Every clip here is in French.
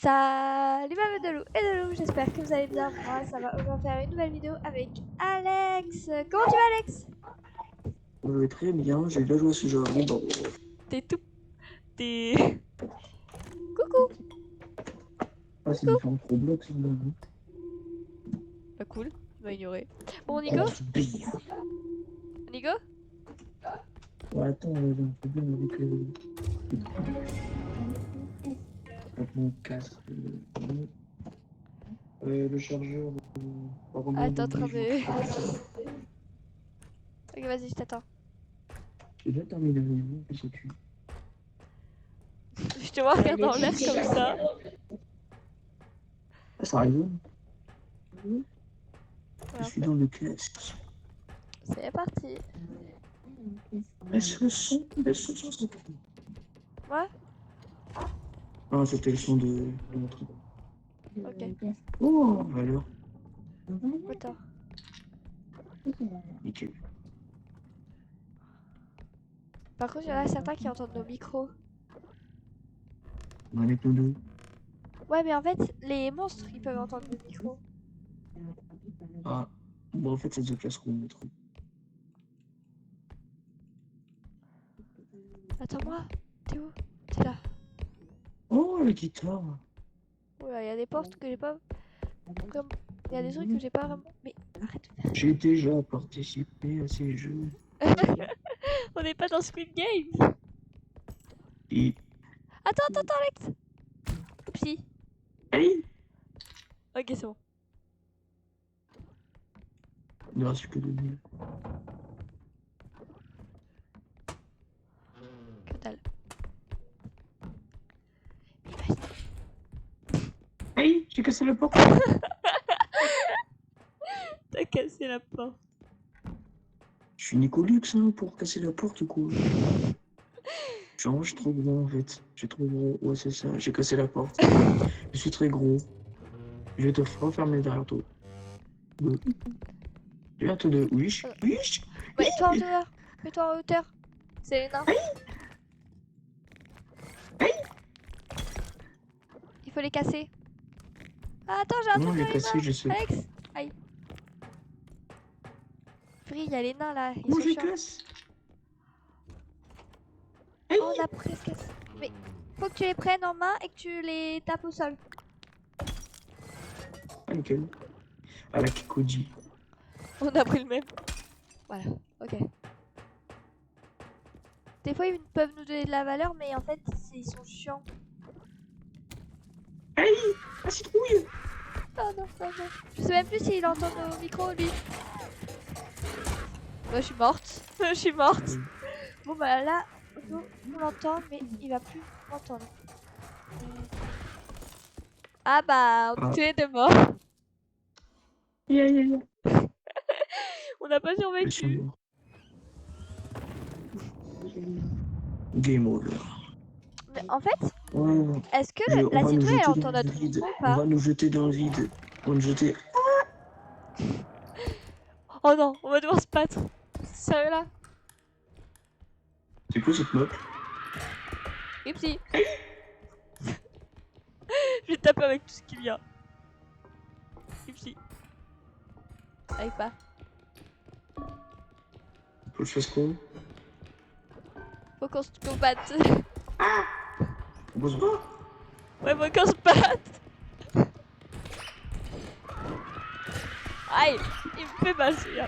Salut ma meuf de loup et de loup, j'espère que vous allez bien. Moi ça va, on va faire une nouvelle vidéo avec Alex. Comment tu vas Alex? Très bien, j'ai déjà joué à ce jeu avant. Bon. T'es tout... T'es... Coucou. Ah, c'est différent de Roblox, finalement. Bah cool, tu m'as ignoré. Bon on y go? On y go? Ouais, attends, j'ai un problème avec mon casque. Le chargeur. Ah t'es en train de... Ok vas-y je t'attends. J'ai déjà terminé la réunion, qu'est-ce que tu... Je te vois regarder en l'air comme ça. Ah, ça arrive. Ouais, Je suis dans le casque. c'est parti. Est-ce que son... Ouais? Ah, c'était le son de mon truc. Ok. Oh, alors. Attends. Nickel. Par contre il y en a certains qui entendent nos micros. On est tous deux. Ouais mais en fait les monstres ils peuvent entendre nos micros. Ah, bon, en fait, c'est The Classroom, le truc. Attends-moi. T'es où? T'es là. Oh, la guitare. Oula, il y a des portes que j'ai pas... Comme... Il y a des trucs que j'ai pas vraiment... Mais arrête de faire... J'ai déjà participé à ces jeux. On n'est pas dans Squid Game. Et... Attends, Alex. Oupsie. Allez, Ok, c'est bon. il ne reste que 2000. Que dalle. Allez, j'ai cassé la porte. T'as cassé la porte. Je suis Nicolux, hein, pour casser la porte, quoi. Genre, je suis trop gros, en fait. J'ai trop gros. Ouais, c'est ça, j'ai cassé la porte. Je suis très gros. Je vais te refermer derrière toi. Derrière toi de... Wish, wish. Mets-toi en hauteur. Mets-toi en hauteur. C'est les nains. Il faut les casser. Ah, attends, j'ai un Comment truc j'ai dans les cassé, mains. je sais. Alex. Aïe. Free, il y a les nains là. Ils Comment sont j'ai chiants. cassé? Oh, on a presque cassé. Mais faut que tu les prennes en main et que tu les tapes au sol. Ah, nickel. À la Kikoji. On a pris le même. Voilà, ok. Des fois, ils peuvent nous donner de la valeur, mais en fait, ils sont chiants. Allez, la citrouille. Oh non, non, non. Je sais même plus s'il entend nos micros, lui. Moi, je suis morte. Je suis morte. Bon, bah là, on l'entend, mais il va plus m'entendre. Ah bah, on est tous les deux morts. On n'a pas survécu. Game over. Mais en fait, Ouais. est-ce que On la va nous citrouille, elle jeter entend dans le notre vide. micro ou On pas? va nous jeter dans le vide. On va nous jeter. Oh non, on va devoir se battre. Sérieux là? C'est quoi cette map? Oupsie. Je vais taper avec tout ce qu'il y a. Oupsie. Arrive pas. Faut que je fasse quoi? Faut qu'on se combatte. On se bat? Ouais, faut qu'on se batte. Aïe, il me fait mal celui-là.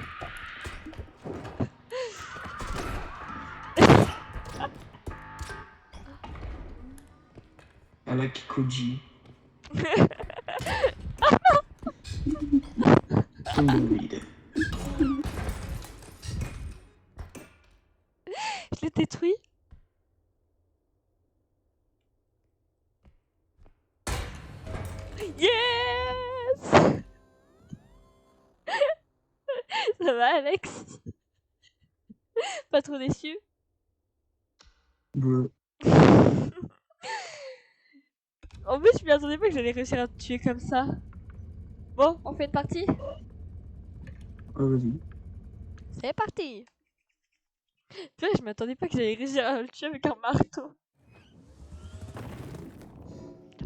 À la Kikoji. Tombe dans le vide. Je l'ai détruit. Yes. Ça va Alex? Pas trop déçu? Bleu. En plus, je m'y attendais pas que j'allais réussir à te tuer comme ça. Bon, on fait une partie? Ah, vas-y. C'est parti! Tu vois, je m'attendais pas que j'allais réussir à le tuer avec un marteau.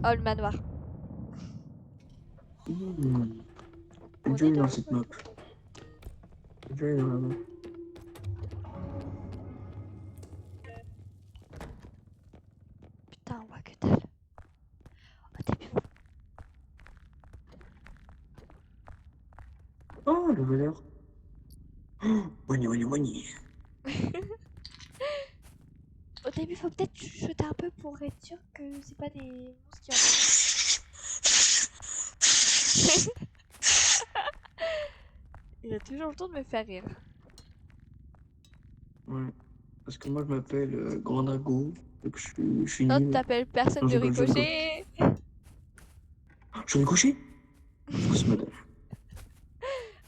Oh, le manoir. Mmh. On J'ai est déjà dans dans le cette bon. map. J'ai déjà dans la map. Putain, on voit que dalle. Au début, Oh, le voleur. Oh, money. au début, faut peut-être chuchoter un peu pour être sûr que c'est pas des monstres qui entendent. Il a toujours le temps de me faire rire. Ouais. Parce que moi, je m'appelle Grand Drago. Donc, je suis Non, nul. t'appelles personne Non, de je rigole. ricochet. Je suis ricoché? Of course, madame.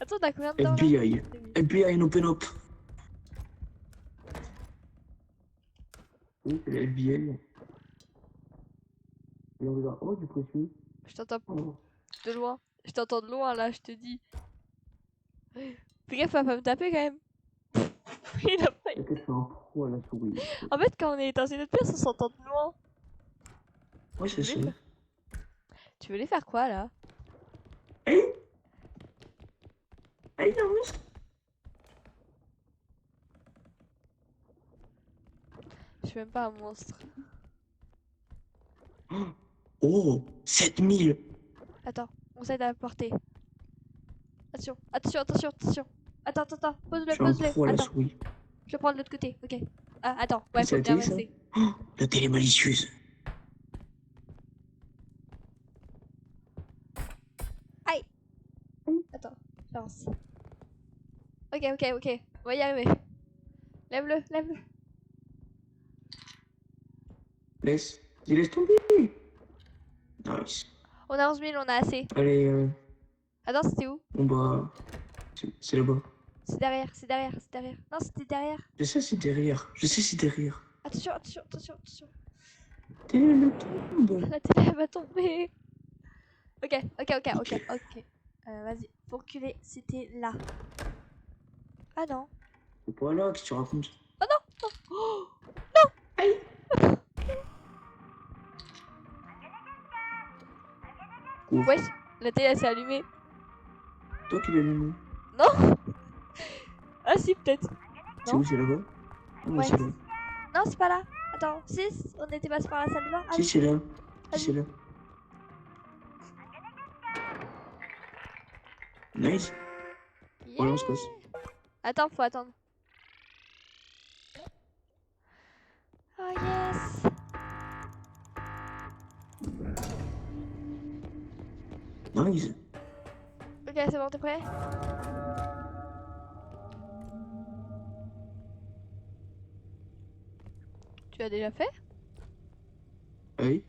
Attends, t'as combien de temps là? FBI. FBI, no open up. Oui, c'est la FBI. Et on regarde. Oh, du précieux. Je t'entends Oh. de loin. Je t'entends de loin là, je te dis. Fais gaffe à pas me taper quand même. Il a pas... T'inquiète, c'est un pro à la souris. En fait, quand on est dans une autre pièce, on s'entend de loin. Ouais, c'est ça. Tu voulais faire quoi là? Hey! Hey, non, mais... Je suis même pas un monstre. Oh, 7000. Attends, on s'aide à la porter. Attention, attention. Attends, Je pose-le, suis un pose-le. pro à la Attends, souris. je vais prendre l'autre côté, ok. Ah, attends, ouais, C'est faut la bien télé, ça? rester. Oh, la télé malicieuse. Aïe! Attends, j'avance. Ok, on va y arriver. Lève-le. Laisse. Dis, laisse tomber. Nice. On a 11 000, on a assez. Allez, Attends, c'était où? bon bah, c'est là-bas. C'est derrière. Non, c'était derrière. Je sais c'est derrière. Je sais c'est derrière. Attention. Télé le tombe. La télé elle va tomber. Ok. Vas-y, faut reculer, c'était là. Ah non. C'est pas là, qu'est-ce que tu racontes? Oh non. Oh, Aïe. Ouf. wesh, la télé elle s'est allumée. Toi qui l'as allumé. Non. Ah si, peut-être. C'est Non. où, c'est là-bas? Ah ouais, Ouais. c'est là. Non, c'est pas là. Attends, si, on était passé par la salle de bain. Ah Si, oui, c'est là. Si, vas-y. c'est là. Nice. Yeah. Voilà, on se casse. Attends, faut attendre. Oh yes. Nice. Ok, c'est bon, t'es prêt? Tu l'as déjà fait? Aïe.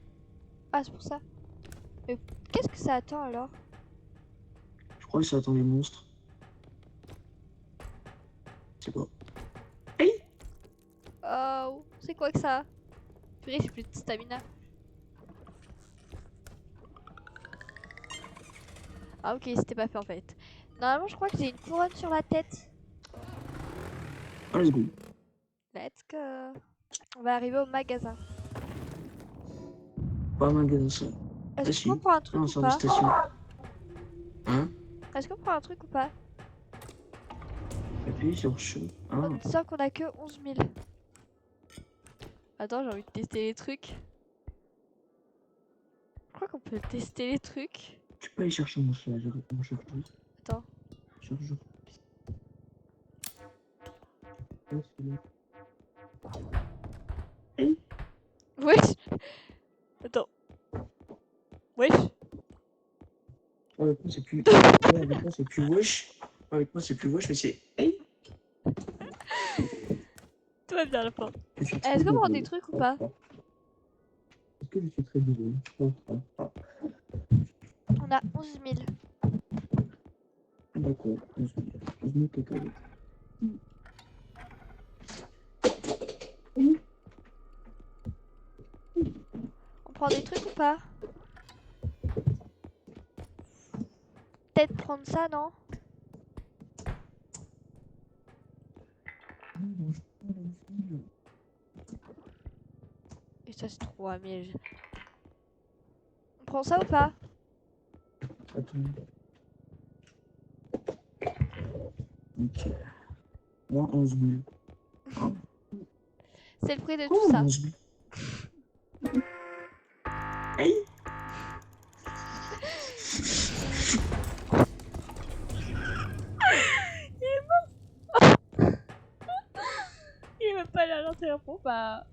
Ah, c'est pour ça. Mais qu'est-ce que ça attend alors? Je crois que ça attend les monstres. Je sais pas. Aïe. Oh, c'est quoi que ça? Purée, j'ai plus de stamina. Ah ok, c'était pas fait en fait. Normalement, je crois que j'ai une couronne sur la tête. Ah, let's go. Let's go. On va arriver au magasin. Pas un magasin, ça. Ah, Est-ce qu'on si. prend un truc Non, ou service pas? station. Hein? Est-ce qu'on prend un truc ou pas? Appuie sur chaud. Ah. On sent qu'on a que 11 000. Attends, j'ai envie de tester les trucs. Je crois qu'on peut tester les trucs. Tu peux aller chercher mon chargeur. Attends. Chargeur. Ah, c'est là. Wesh. Attends. Wesh. Avec moi, c'est plus. Ouais, avec moi, c'est plus wesh. Avec moi, c'est plus wesh, mais c'est. Hey! Tout va bien à la fin. Je suis très Est-ce qu'on prend désolé. des trucs ou pas? Est-ce que je suis très désolé? Je pense pas. On a 11 000. Ah, d'accord. Je me caca. On prend des trucs ou pas? Peut-être prendre ça, non? Et ça, c'est 3000. On prend ça ou pas? Attends. Ok. Moins 11 000. Hein? C'est le prix de tout Comment ça. 11 000? Hey! Il veut pas aller à l'interrompt, bah...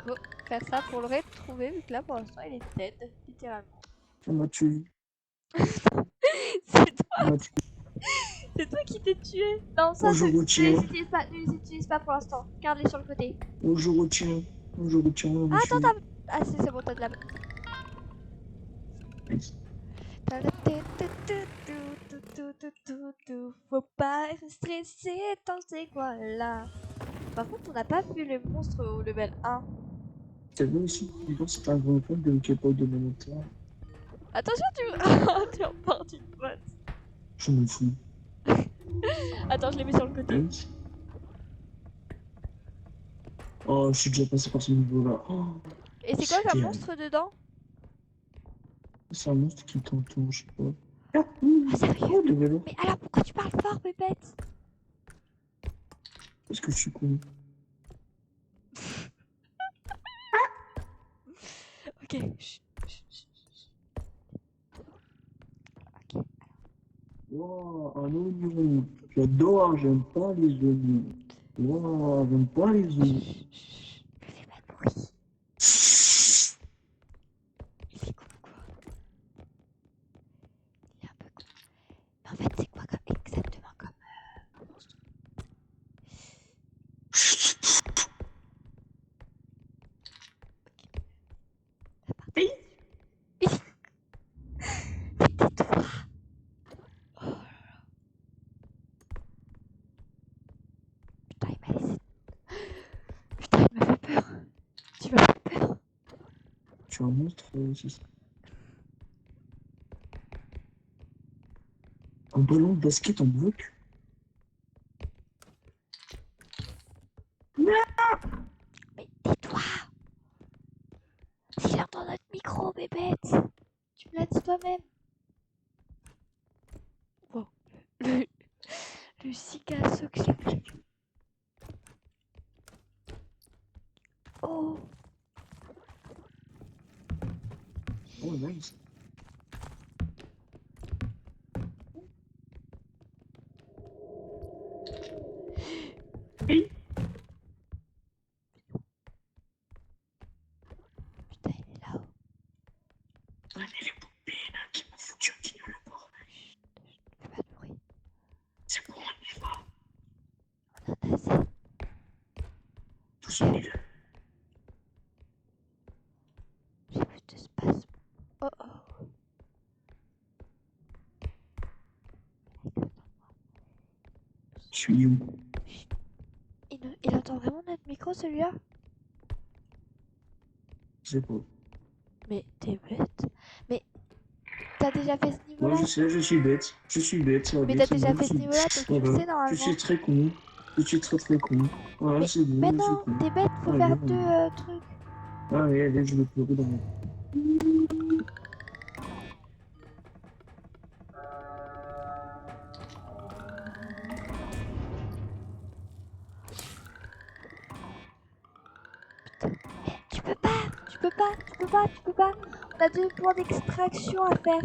Faut faire ça pour le retrouver, vu que là, pour l'instant, il est dead, littéralement. On m'a tué. C'est toi, On m'a tué. c'est toi qui t'es tué. Non, ça, Oh, je ne retiens. les utilise pas pour l'instant. Garde-les sur le côté. Oh, je retiens. Oh, je retiens. On Ah, m'a attends, tué. Ah, c'est bon, t'as de la... Nice. Faut pas être stressé dans ces coins-là. Par contre, on n'a pas vu les monstres au level 1. T'as vu aussi, dis donc, c'est un grand compte de K-pop de mon temps. Attention, tu emportes une botte. Je me fous. Attends, je les mets sur le côté. Nice. Oh, je suis déjà passé par ce niveau-là. Oh, Et c'est quoi c'est comme terrible. monstre dedans? C'est un monstre qui t'entoure, je sais pas. Ah, Ah, sérieux? oh, de vélo. Mais alors, pourquoi tu parles fort, bébête? Parce que je suis con. Ok. Chut, chut, chut, chut. Ok. Wow, un oignon. J'adore, j'aime pas les oignons. Wow, j'aime pas les oignons. Chut, chut. Ne fais pas de bruit. Il est con, quoi. Il est un peu con. Mais en fait, c'est quoi comme, exactement comme monstre? Hey. Mais tais-toi. Oh là là. Putain, il m'a laissé. Putain, il m'a fait peur. Tu m'as fait peur. Tu es un monstre, c'est ça. Un ballon de basket en bloc. Mais tais-toi. S'il entend notre micro, bébête. Tu me l'as dit toi-même. Bon. Le cicasso que j'ai fait. Oh. Oh, nice. Hey. Putain, il est là-haut. Ah, mais les poupées là qui m'ont foutu un kill le bord. Chut, fais pas de bruit. C'est bon, on y va. On en a assez. Tout seul, il est. J'ai plus de spasme. Oh oh. Je suis où? Il entend vraiment notre micro, celui-là? Je sais pas. Mais t'es bête. Mais t'as déjà fait ce Moi, niveau-là? je sais, je suis bête. Je suis bête, ça va Mais bien, t'as c'est déjà bon. fait ce niveau-là, donc tu le Voilà. sais Je normalement. suis très con. Je suis très très con. Voilà, c'est bon, Mais je suis non, con. t'es bête, faut Allez, faire allez. deux trucs. Allez, allez, je vais pleurer dans mon. Mais tu peux pas, tu peux pas, tu peux pas, tu peux pas. On a 2 points d'extraction à faire.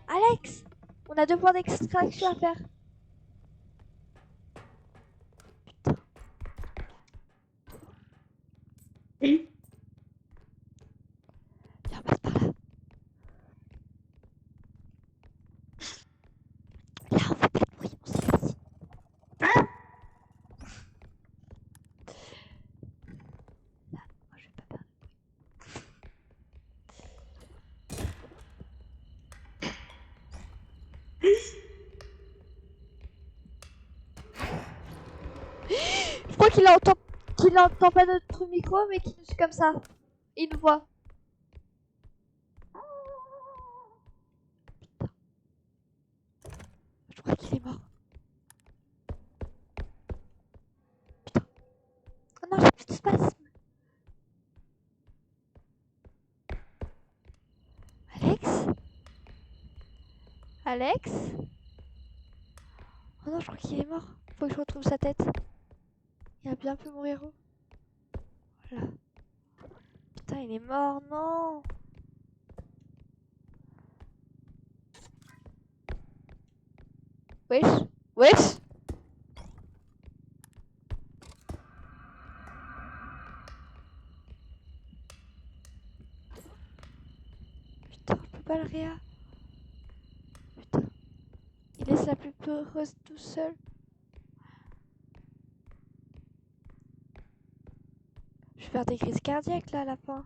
Alex, on a 2 points d'extraction à faire. Putain. Hey. Viens, on passe par là. Là, on fait pas de bruit, on s'éloigne. Là, moi je vais pas faire de bruit. Je crois qu'il entend pas notre micro, mais qu'il nous suit comme ça. Il nous voit. Putain. Je crois qu'il est mort. Putain. Oh non, j'ai plus de spasme. Alex? Alex? Oh non, je crois qu'il est mort. Faut que je retrouve sa tête. Il a bien pu mon héros. Voilà. Putain, il est mort, non! Wesh? Wesh? Putain, je peux pas le réa. Putain. Il laisse la plus peureuse tout seul. Je vais faire des crises cardiaques là à la fin.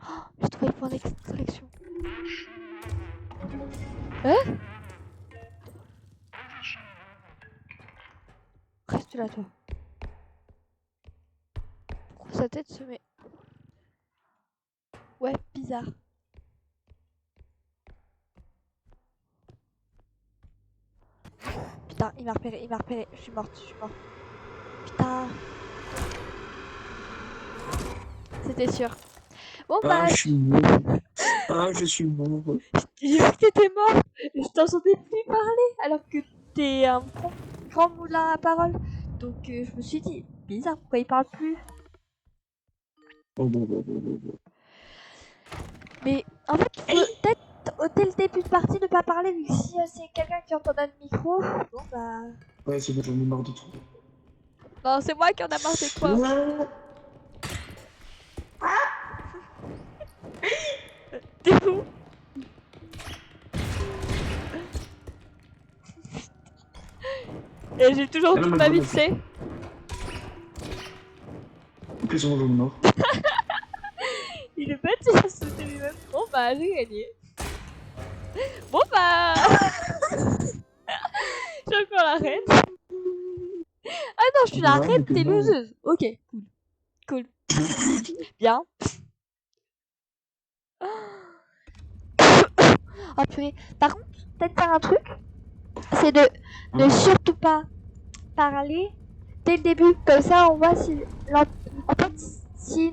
Oh, j'ai trouvé le point d'extraction. Hein? Reste là, toi. Pourquoi sa tête se met... Ouais, bizarre. Putain, il m'a repéré, il m'a repéré. Je suis morte, je suis morte. Putain. C'était sûr. Bon Ah, bah, je suis mort. Ah, je suis mort. j'ai vu que t'étais mort. Je t'entendais plus parler alors que t'es un grand moulin à parole. Donc je me suis dit, bizarre, pourquoi il parle plus? Oh, bon. Mais en fait, faut peut-être dès le début de partie ne pas parler vu que si c'est quelqu'un qui entend notre micro, bon bah... Ouais, c'est bon, j'en ai marre de tout. Non, c'est moi qui en a marre de toi. T'es où? Et j'ai toujours Ah non, toute mais ma je vie, vois tu sais. Ok, c'est bon, j'en ai marre. Il est bête, il a sauté lui-même. Bon bah, j'ai gagné. Bon bah... J'ai encore la reine. Ah non, je suis la reine, t'es loseuse. Ok, cool. Bien. Oh purée. Par contre, peut-être faire un truc, c'est de ne surtout pas parler dès le début. Comme ça, on voit si... En fait, si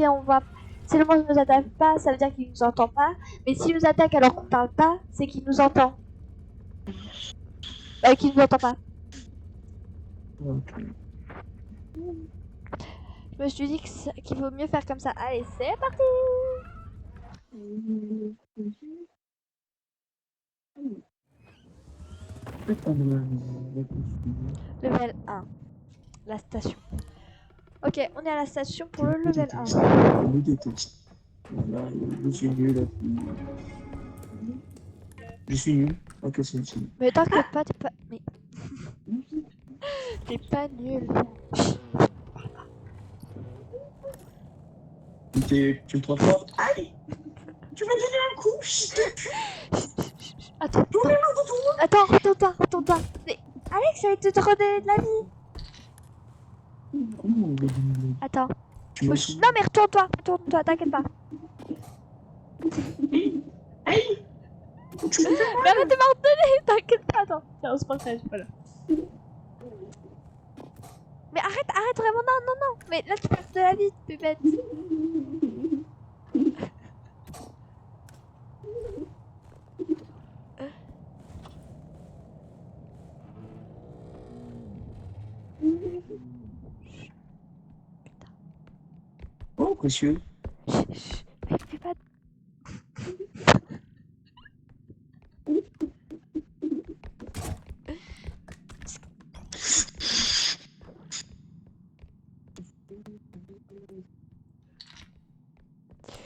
on voit... Si le monstre ne nous attaque pas, ça veut dire qu'il nous entend pas. Mais s'il nous attaque alors qu'on parle pas, c'est qu'il nous entend. Qu'il nous entend pas. Ok. Je me suis dit qu'il vaut mieux faire comme ça. Allez, c'est parti. Level 1. La station. Ok, on est à la station pour le level 1. Je me déteste. Voilà, je suis nul. Je suis nul. Ok, c'est nul. Mais t'inquiète pas, t'es pas... Mais... T'es pas nul. Tu me trompe pas? Aïe! Tu m'as donné un coup, fils de pute! Attends, J'en ai marre de toi! retourne-toi. Mais Alex, j'allais te redonner de la vie. Comment on va donner? Attends. Tu m'as saoulé. Non mais retourne-toi, t'inquiète pas. Aïe! Tu me fais mal! Mais arrête de m'ordonner, t'inquiète pas, attends. Tiens, on se partage, voilà. Mais arrête vraiment, non. Mais là, tu perds de la vie, bébête. Oh, précieux. Chut, mais fais pas...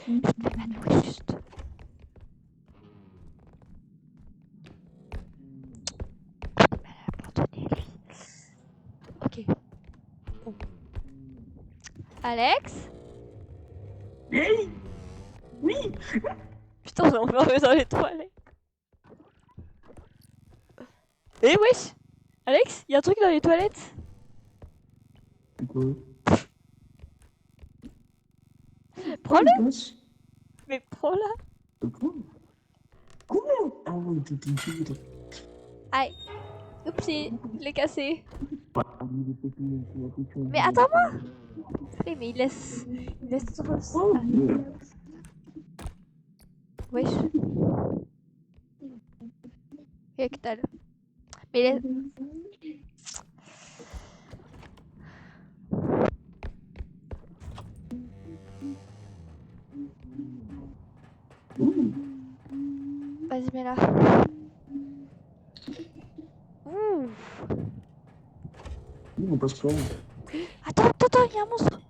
Fais pas de bruit, juste. On est mal abandonné, lui. Ok. Bon. Alex? Hey! Oui! Putain, j'ai enfermé dans les toilettes. Eh wesh! Alex, y'a un truc dans les toilettes? Quoi? Prends-le! Mais prends-la! Comment? Ah ouais, t'es une fille. Aïe! Oupsie, je l'ai cassé. Mais attends-moi! Mais il laisse trop... Oh, Wesh. Y'a que dalle. Mais laisse... Vas-y, mets là. Ouh. On passe pas. Attends, y'a un monstre.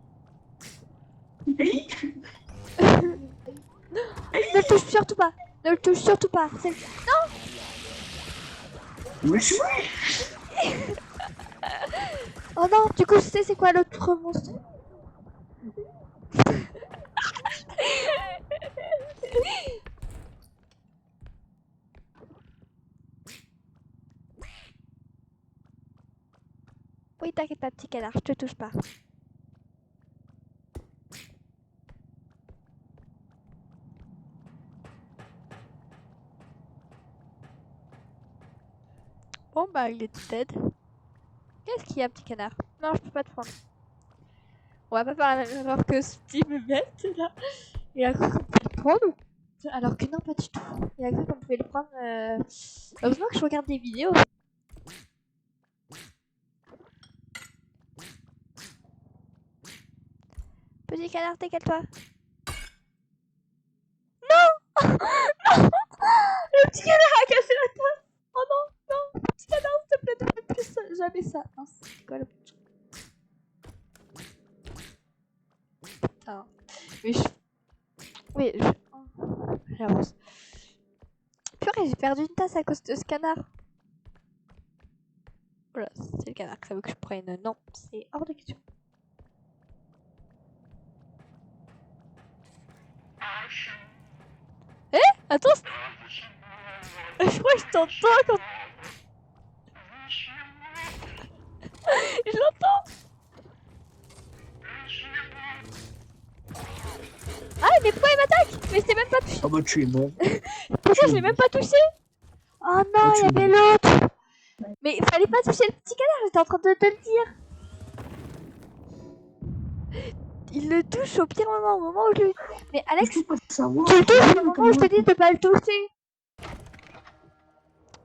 Ne le touche surtout pas. Ne le touche surtout pas. Non. Mais je Oh non, du coup, je sais c'est quoi l'autre monstre. Oui, t'inquiète pas, petit canard, je te touche pas. Bon bah, il est dead. Qu'est-ce qu'il y a, petit canard? Non, je peux pas te prendre. On va pas faire la même erreur que ce petit bébête, là. Il a cru qu'on pouvait le prendre. Alors que non, pas du tout. Il a cru qu'on pouvait le prendre. Heureusement que je regarde des vidéos. Petit canard, décale-toi. Non. Non. Le petit canard a cassé la tasse. Oh non, non. Petit canard, s'il te plaît, ne fais plus ça. Jamais ça. Non, c'est quoi le... Putain. Mais je... Oui, j'avance. Purée, j'ai perdu une tasse à cause de ce canard. Voilà, c'est le canard que ça veut que je prenne. Non, c'est hors de question. Eh, attends. Je crois que je t'entends quand... Je l'entends. Ah, mais pourquoi il m'attaque? Mais c'est même pas touché. Ah bah tu es mort. Pourquoi je l'ai même pas touché? Oh non, il y avait l'autre. Mais il fallait pas toucher le petit canard, j'étais en train de te le dire. Il le touche au pire moment, au moment où je... Mais Alex, tu le touches au moment où je te dis de pas le toucher.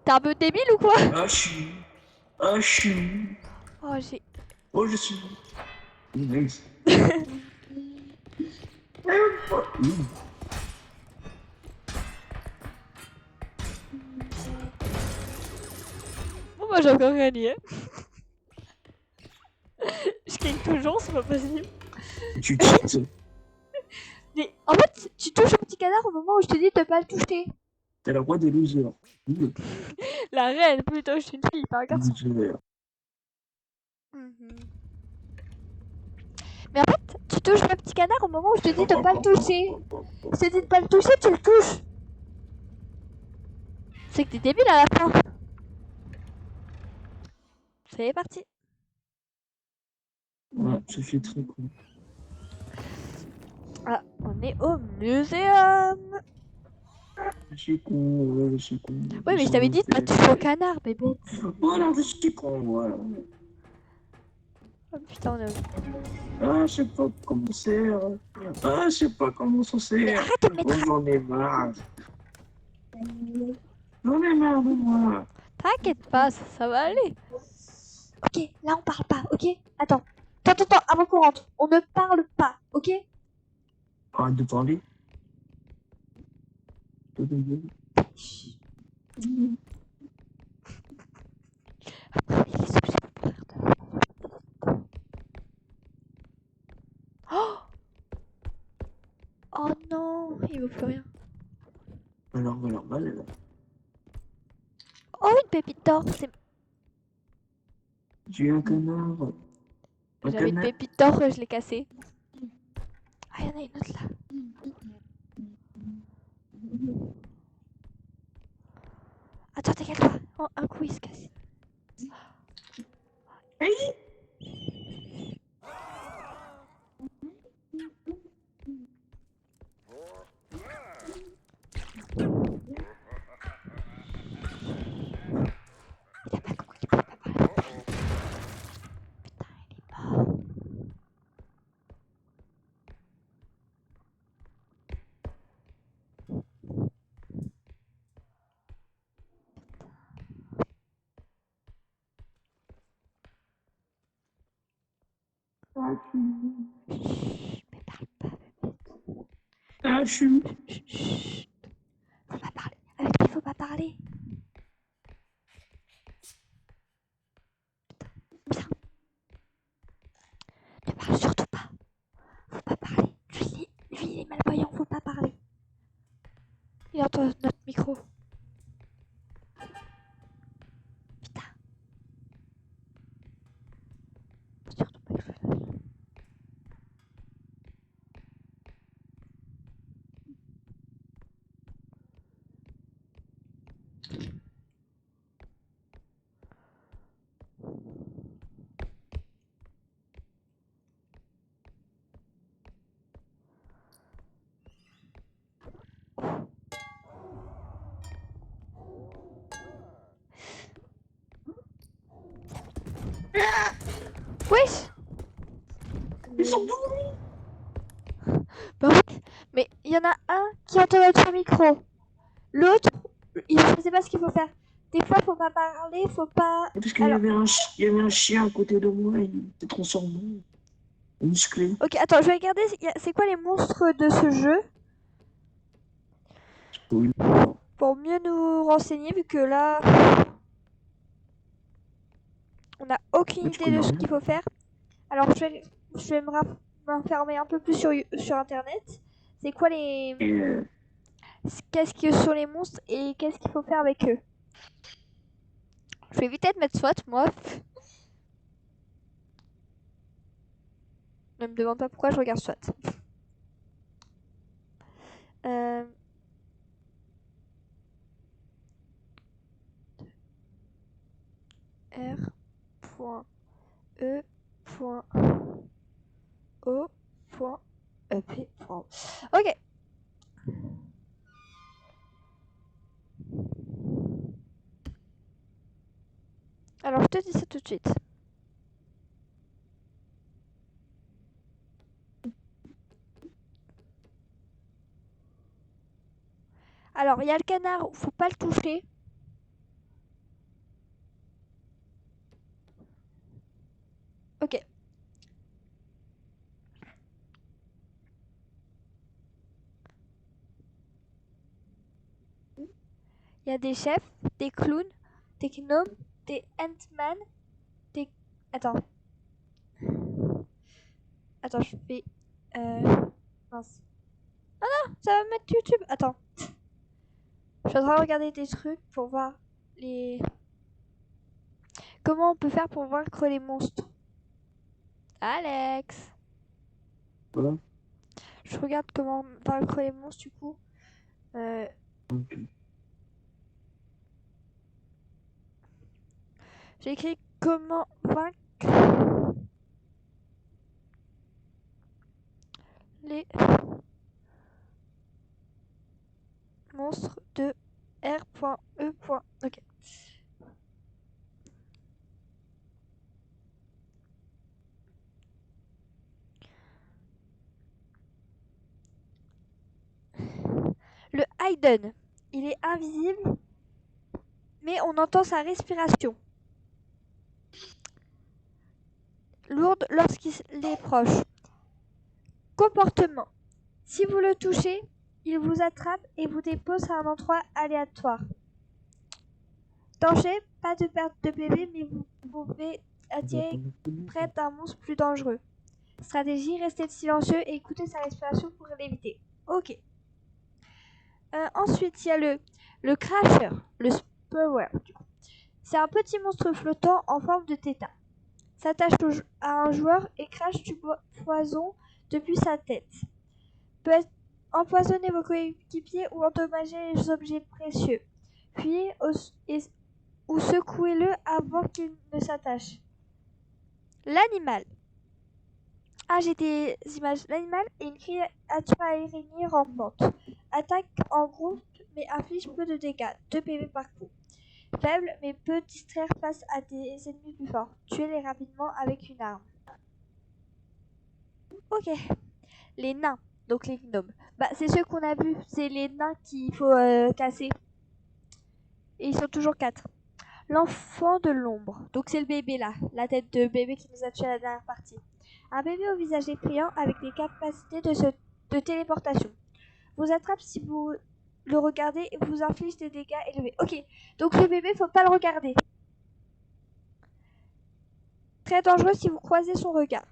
T'es un peu débile ou quoi? Ah je suis. Oh, j'ai... Oh je suis. Nice. Bon, moi j'ai encore gagné. Je gagne toujours, c'est pas possible. Tu quittes. Mais en fait, tu touches au petit canard au moment où je te dis de pas le toucher. T'es la roi des losers. La reine, plutôt, je suis une fille, pas un garçon. Loser. Mais en fait, tu touches le petit canard au moment où je te dis de pas le toucher. Je te dis de pas le toucher, tu le touches. C'est que t'es débile à la fin. C'est parti. Ouais, ça fait très cool. Ah, on est au muséum. Je suis con, je suis con. Oui, mais je t'avais dit de pas toucher au canard, bébé. Voilà, je suis con, voilà. Oh putain, on est... Ah, je sais pas comment c'est. Ah, je sais pas comment ça Mais sert. arrête de me mettre... J'en ai marre. J'en ai marre de moi. T'inquiète pas, ça va aller. Ok, là on parle pas, ok? Attends, avant qu'on rentre, on ne parle pas, ok? Arrête de parler. Chut. Après, il est obligé de mourir de... Oh! Oh non, il veut plus rien. Alors, voilà. Oh, une pépite d'or, c'est... Tu es un canard. J'avais une pépite d'or, je l'ai cassée. Ah, il y en a une autre là. Attends, décale-toi. Oh, un coup, il se casse. Il a pas compris qu'il pouvait pas parler. Putain, il est mort. Chut, mais parle pas. Ah, je suis. Chut, chut. Faut pas parler. Avec lui, faut pas parler. Putain. Ne parle surtout pas. Faut pas parler. Lui, il est malvoyant, faut pas parler. Il entend notre micro. Putain. Surtout pas que je le fasse. Wesh. Ils sont d'où? Bah oui. Mais il y en a un qui entend notre micro. L'autre, il ne sait pas ce qu'il faut faire. Des fois, faut pas parler, faut pas. Parce qu'il y avait il y avait un chien à côté de moi, il s'est transformé. Musclé. Ok, attends, je vais regarder. C'est quoi les monstres de ce jeu Oui. pour mieux nous renseigner, vu que là, on n'a aucune Mais tu idée connais de ce rien. qu'il faut faire. Alors, je vais m'informer un peu plus sur Internet. C'est quoi les. Et Qu'est-ce que sont les monstres et qu'est-ce qu'il faut faire avec eux. Je vais vite mettre SWAT, moi. Ne me demande pas pourquoi je regarde SWAT. Euh... R.E.O.P. Ok. Alors, je te dis ça tout de suite. Alors, il y a le canard, faut pas le toucher. Ok. Il y a des chefs, des clowns, des gnomes, des ant-man, des... Attends. Attends, je fais... Mince. Ah non, ça va me mettre YouTube. Attends. Je suis en train de regarder des trucs pour voir les... Comment on peut faire pour vaincre les monstres. Alex. voilà. Je regarde comment vaincre les monstres du coup. J'ai écrit comment vaincre les monstres de R.E. Ok. Le Hayden, il est invisible, mais on entend sa respiration. Lourde lorsqu'il est proche. Comportement. Si vous le touchez, il vous attrape et vous dépose à un endroit aléatoire. Danger, pas de perte de bébé, mais vous pouvez attirer près d'un monstre plus dangereux. Stratégie, restez silencieux et écoutez sa respiration pour l'éviter. Ok. Ensuite, il y a le Crasher, le Spurwer. C'est un petit monstre flottant en forme de tétard. S'attache à un joueur et crache du poison depuis sa tête. Peut empoisonner vos coéquipiers ou endommager les objets précieux. Fuyez ou secouez-le avant qu'il ne s'attache. L'animal. Ah, j'ai des images. L'animal est une créature araignée rampante. Attaque en groupe mais inflige peu de dégâts, 2 PV par coup. Faible mais peut distraire face à des ennemis plus forts. Tuez-les rapidement avec une arme. Ok. Les nains, donc les gnomes. Bah, c'est ceux qu'on a vus. C'est les nains qu'il faut casser. Et ils sont toujours 4. L'enfant de l'ombre. Donc c'est le bébé là. La tête de bébé qui nous a tué à la dernière partie. Un bébé au visage effrayant avec des capacités de téléportation. Vous attrape si vous le regardez et vous inflige des dégâts élevés. Ok, donc le bébé, faut pas le regarder. Très dangereux si vous croisez son regard.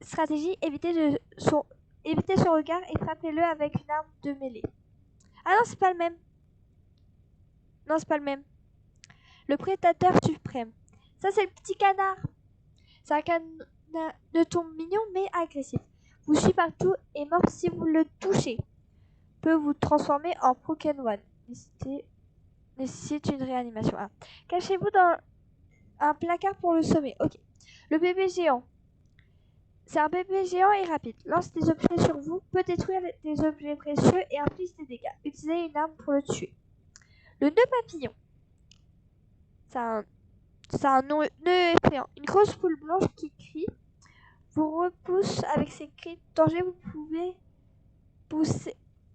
Stratégie, évitez son regard et frappez-le avec une arme de mêlée. Ah non, c'est pas le même. Non, c'est pas le même. Le prédateur suprême. Ça, c'est le petit canard. C'est un caneton mignon mais agressif. Vous suit partout et mord si vous le touchez. Peut vous transformer en Pokémon. Nécessite une réanimation. Ah. Cachez-vous dans un placard pour le sommer. Ok. Le bébé géant. C'est un bébé géant et rapide. Lance des objets sur vous, peut détruire des objets précieux et inflige des dégâts. Utilisez une arme pour le tuer. Le nœud papillon. C'est un nœud effrayant. Une grosse poule blanche qui crie vous repousse avec ses cris de danger.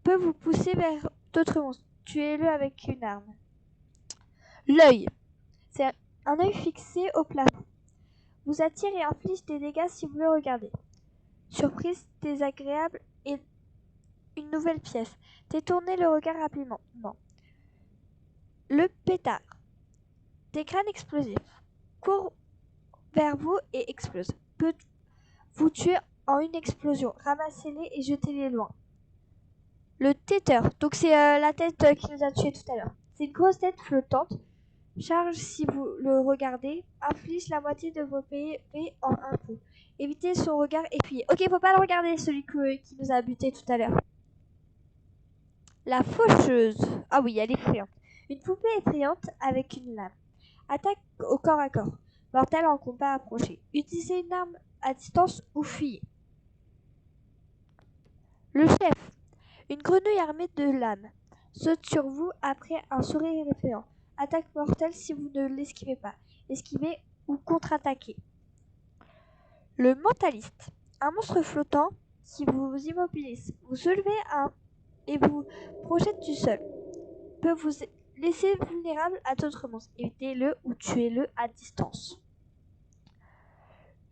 Peut vous pousser vers d'autres monstres. Tuez-le avec une arme. L'œil. C'est un œil fixé au plafond. Vous attire et inflige des dégâts si vous le regardez. Surprise désagréable et une nouvelle pièce. Détournez le regard rapidement. Non. Le pétard. Des crânes explosifs. Court vers vous et explose. Peut vous tuer en une explosion. Ramassez-les et jetez-les loin. Le téteur. Donc c'est la tête qui nous a tués tout à l'heure. C'est une grosse tête flottante. Charge si vous le regardez. Inflige la moitié de vos PV en un coup. Évitez son regard appuyé. Ok, faut pas le regarder, celui qui nous a buté tout à l'heure. La faucheuse. Ah oui, elle est effrayante. Une poupée effrayante avec une lame. Attaque au corps à corps. Mortel en combat approché. Utilisez une arme à distance ou fuyez. Le chef. Une grenouille armée de lames. Saute sur vous après un sourire effrayant. Attaque mortelle si vous ne l'esquivez pas. Esquivez ou contre-attaquez. Le mentaliste. Un monstre flottant qui vous immobilise. Vous soulevez et vous projette du sol. Peut vous laisser vulnérable à d'autres monstres. Évitez-le ou tuez-le à distance.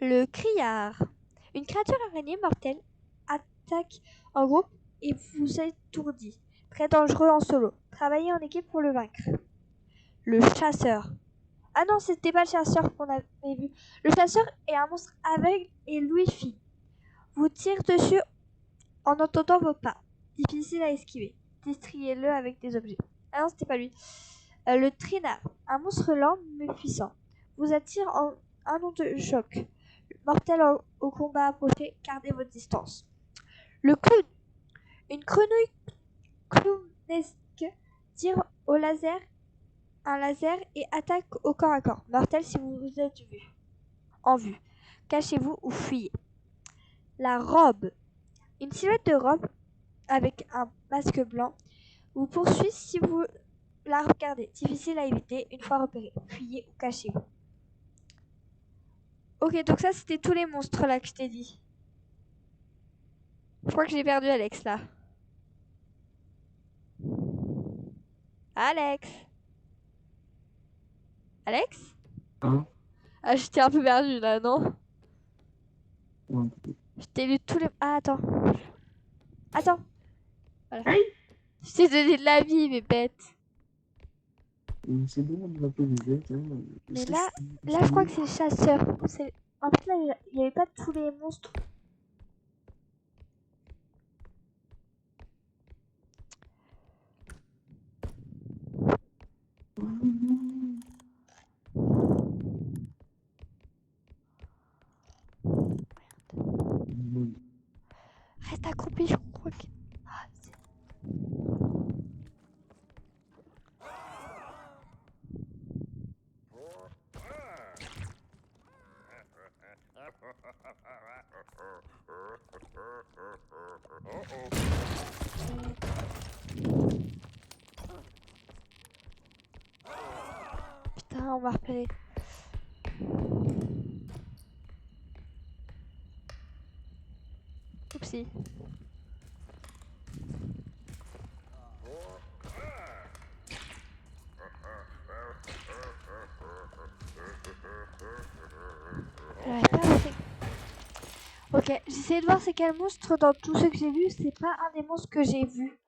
Le criard. Une créature araignée mortelle attaque en groupe et vous étourdit. Très dangereux en solo. Travaillez en équipe pour le vaincre. Le chasseur. Ah non, c'était pas le chasseur qu'on avait vu. Le chasseur est un monstre aveugle et louis-fi. Vous tire dessus en entendant vos pas. Difficile à esquiver. Destriez-le avec des objets. Ah non, c'était pas lui. Le traînard. Un monstre lent mais puissant. Vous attire en un nom de choc. Mortel au combat approché. Gardez votre distance. Le clown. Une grenouille clownesque tire au laser un laser et attaque au corps à corps. Mortel si vous vous êtes en vue. Cachez-vous ou fuyez. La robe. Une silhouette de robe avec un masque blanc vous poursuit si vous la regardez. Difficile à éviter une fois repéré. Fuyez ou cachez-vous. Ok, donc ça c'était tous les monstres là que je t'ai dit. Je crois que j'ai perdu Alex là. Alex. Alex? Hein? Ah, je t'ai un peu perdu là, non? Ouais. Je t'ai lu tous les... Ah, attends. Attends. Voilà. Aïe. Je t'ai donné de la vie, mes bêtes. C'est bon, on va pas vous dire. Mais là, je crois que c'est le chasseur. En fait, là, il n'y avait pas tous les monstres. Reste accroupi, je crois que... Ah, putain, on va repérer. Oupsie. J'arrive pas à rester. Ok, j'essaie de voir c'est quel monstre dans tout ce que j'ai vu. C'est pas un des monstres que j'ai vu.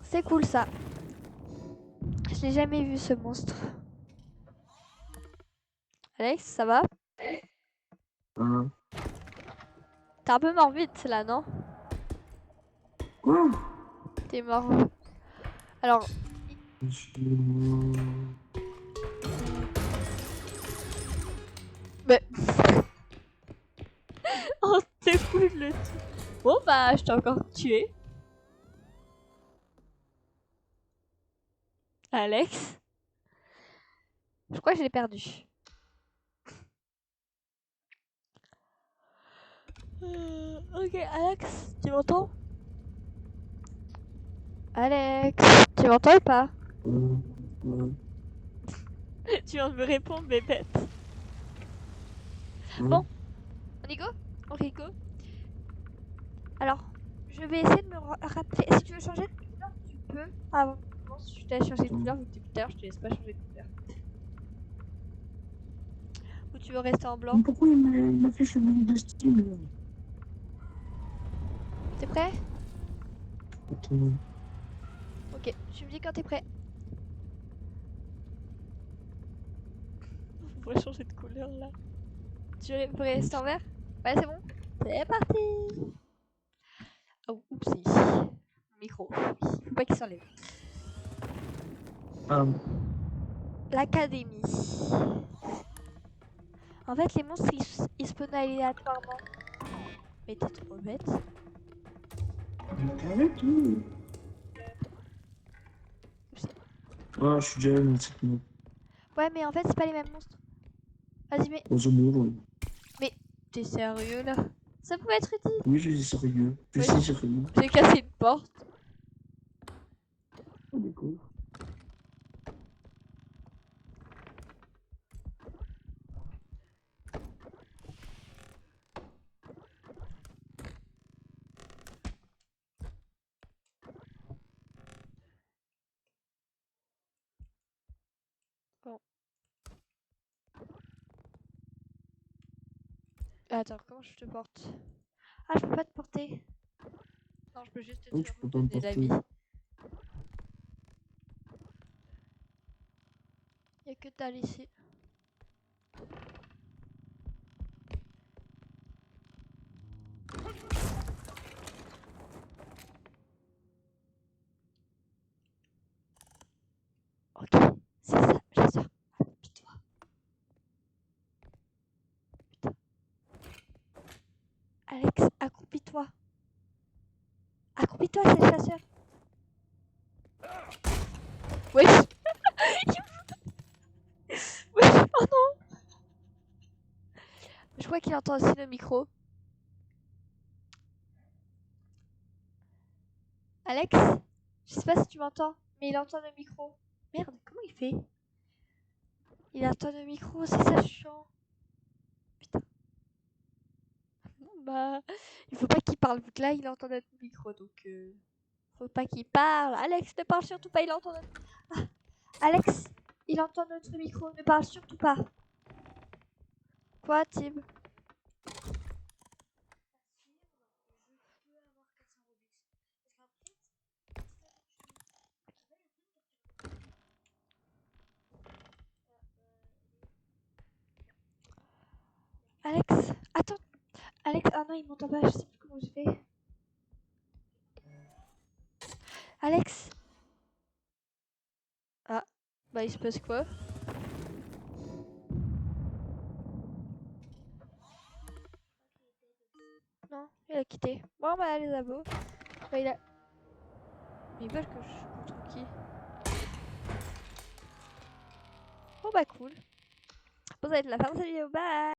C'est cool ça. Je l'ai jamais vu ce monstre. Alex, ça va? Hein? T'es un peu mort vite là, non? Quoi? T'es mort. Alors, mais... oh, c'est fou le tout. Bon bah, je t'ai encore tué. Alex? Je crois que je l'ai perdu. Ok, Alex, tu m'entends? Alex, tu m'entends ou pas? Tu viens de me répondre, bébête. Bon, on y go? On y go? Alors, je vais essayer de me rappeler. Si tu veux changer de couleur, tu peux. Ah bon, si je t'ai changé de couleur, vu que depuis tout à l'heure, je te laisse pas changer de couleur. Ou tu veux rester en blanc? Mais pourquoi il m'a fait changer de style là? T'es prêt? Attends. Ok, tu me dis quand t'es prêt. On pourrait changer de couleur là. Tu veux rester en vert? Ouais, c'est bon. C'est parti. Oh, oupsie. Mon micro. Faut pas qu'il s'enlève. L'académie. En fait, les monstres ils spawnent aléatoirement. Mais t'es trop bête. Arrête, oui. Ah, je suis déjà allé dans cette map. Ouais, mais en fait, c'est pas les mêmes monstres. Vas-y, mais. Dans un mur. Mais t'es sérieux là? Ça pouvait être utile. Oui, je suis sérieux. Je Ouais, suis sérieux. j'ai cassé une porte. Oh, d'accord. Bon. Attends, comment je te porte? Ah, je peux pas te porter. Non, je peux juste te Oh, tu peux pas me donner la vie. porter. Y'a que dalle ici. Ok, c'est ça, chasseur. Accroupis-toi. Putain. Alex, accroupis-toi. Accroupis-toi, c'est le chasseur. Wesh. Wesh, oh non. Je crois qu'il entend aussi le micro. Alex, je sais pas si tu m'entends, mais il entend le micro. Merde, comment il fait? Il entend le micro, c'est ça chiant. Putain. Bah, il faut pas qu'il parle, vu que là, il entend notre micro, donc faut pas qu'il parle. Alex, ne parle surtout pas, il entend notre... Ah, Alex, il entend notre micro, ne parle surtout pas. Quoi, Tim? Alex, attends. Alex, ah non, il m'entend pas, je sais plus comment je fais. Alex. Ah, bah il se passe quoi? Non, il a quitté. Bon bah les abos. Bah il a... Mais ils veulent que je joue contre qui? Bon bah cool. Bon ça va être la fin de cette vidéo, bye.